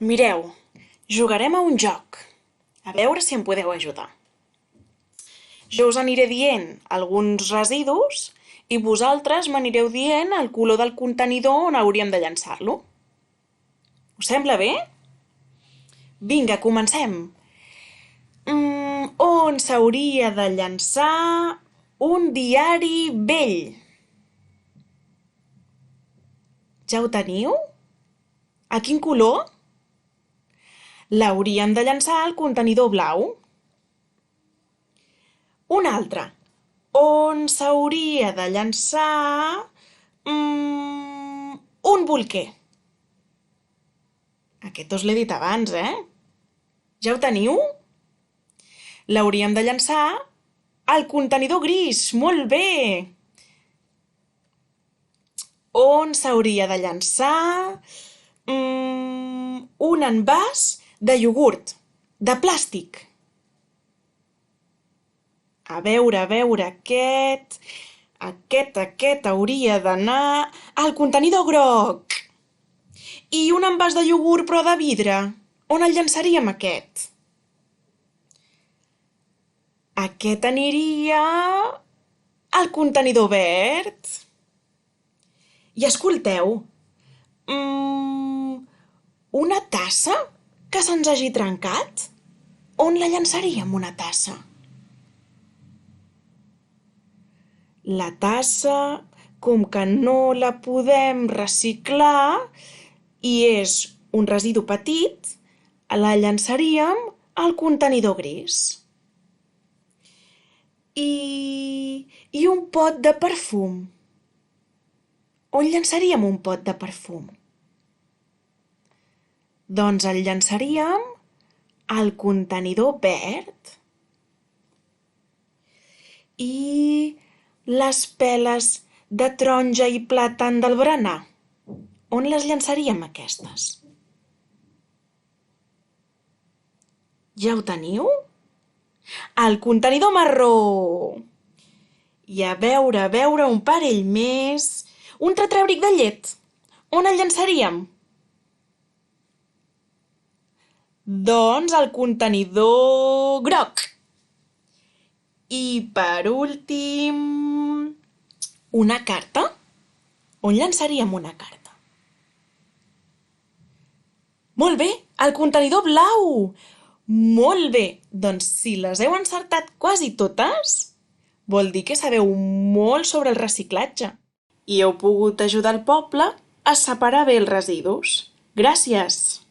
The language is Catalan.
Mireu, jugarem a un joc. A veure si em podeu ajudar. Jo us aniré dient alguns residus i vosaltres m'anireu dient el color del contenidor on hauríem de llançar-lo. Us sembla bé? Vinga, comencem. On s'hauria de llançar un diari vell? Ja ho teniu? A quin color? L'hauríem de llançar al contenidor blau. Un altre. On s'hauria de llançar un bolquer? Aquest us l'he dit abans, Ja ho teniu? L'hauríem de llançar al contenidor gris. Molt bé! On s'hauria de llançar un envàs de iogurt, de plàstic? A veure, aquest hauria d'anar al contenidor groc. I un envàs de iogurt però de vidre, on el llançaríem aquest? Aquest aniria al contenidor verd. I escolteu, una tassa que se'ns hagi trencat? On la llançaríem, una tassa? La tassa, com que no la podem reciclar i és un residu petit, la llançaríem al contenidor gris. I un pot de perfum? On llançaríem un pot de perfum? Doncs el llançaríem al contenidor verd. I les peles de taronja i plàtan del berenar? On les llançaríem, aquestes? Ja ho teniu? Al contenidor marró! I a veure, un parell més. Un tetràbric de llet. On el llançaríem? Doncs al contenidor groc. I per últim, una carta. On llançaríem una carta? Molt bé, al contenidor blau. Molt bé, doncs si les heu encertat quasi totes, vol dir que sabeu molt sobre el reciclatge i heu pogut ajudar el poble a separar bé els residus. Gràcies!